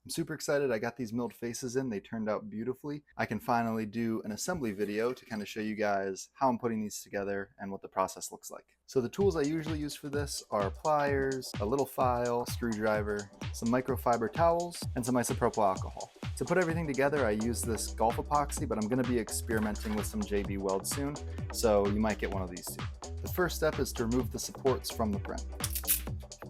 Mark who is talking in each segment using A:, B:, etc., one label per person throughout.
A: I'm super excited I got these milled faces in. They turned out beautifully. I can finally do an assembly video to kind of show you guys how I'm putting these together and what the process looks like. So the tools I usually use for this are pliers, a little file, screwdriver, some microfiber towels, and some isopropyl alcohol. To put everything together, I use this golf epoxy, but I'm going to be experimenting with some JB Weld soon, so you might get one of these too. The first step is to remove the supports from the print.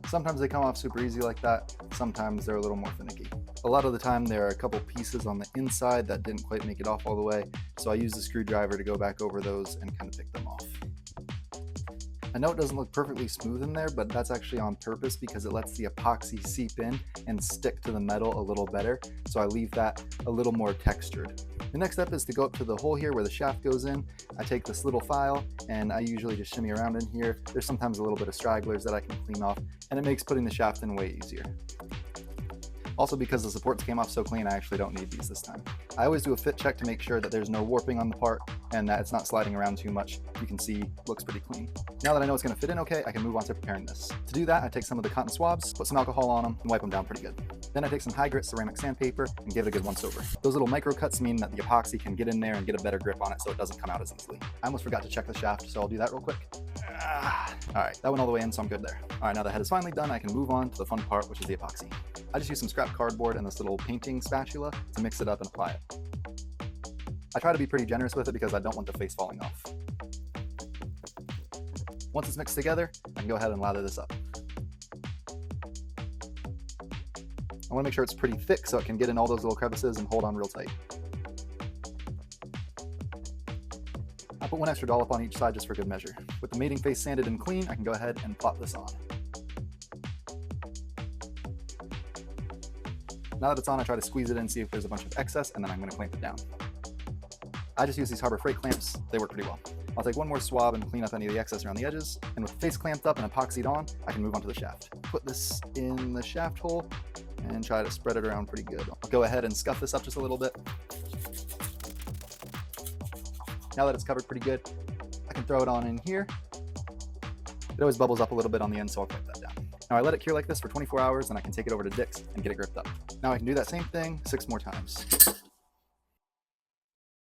A: Sometimes they come off super easy like that, sometimes they're a little more finicky. A lot of the time there are a couple pieces on the inside that didn't quite make it off all the way, so I use the screwdriver to go back over those and kind of pick them off. I know it doesn't look perfectly smooth in there, but that's actually on purpose because it lets the epoxy seep in and stick to the metal a little better, so I leave that a little more textured. The next step is to go up to the hole here where the shaft goes in. I take this little file and I usually just shimmy around in here. There's sometimes a little bit of stragglers that I can clean off, and it makes putting the shaft in way easier. Also, because the supports came off so clean, I actually don't need these this time. I always do a fit check to make sure that there's no warping on the part and that it's not sliding around too much. You can see it looks pretty clean. Now that I know it's going to fit in okay, I can move on to preparing this. To do that, I take some of the cotton swabs, put some alcohol on them, and wipe them down pretty good. Then I take some high grit ceramic sandpaper and give it a good once over. Those little micro cuts mean that the epoxy can get in there and get a better grip on it so it doesn't come out as easily. I almost forgot to check the shaft, so I'll do that real quick. Alright, that went all the way in, so I'm good there. Alright, now the head is finally done, I can move on to the fun part, which is the epoxy. I just use some scrap cardboard and this little painting spatula to mix it up and apply it. I try to be pretty generous with it because I don't want the face falling off. Once it's mixed together, I can go ahead and lather this up. I want to make sure it's pretty thick so it can get in all those little crevices and hold on real tight. I'll put one extra dollop on each side just for good measure. With the mating face sanded and clean, I can go ahead and plop this on. Now that it's on, I try to squeeze it in, see if there's a bunch of excess, and then I'm going to clamp it down. I just use these Harbor Freight clamps. They work pretty well. I'll take one more swab and clean up any of the excess around the edges, and with the face clamped up and epoxied on, I can move on to the shaft. Put this in the shaft hole and try to spread it around pretty good. I'll go ahead and scuff this up just a little bit. Now that it's covered pretty good, I can throw it on in here. It always bubbles up a little bit on the end, so I'll clamp that down. Now I let it cure like this for 24 hours, and I can take it over to Dick's and get it gripped up. Now I can do that same thing 6 more times.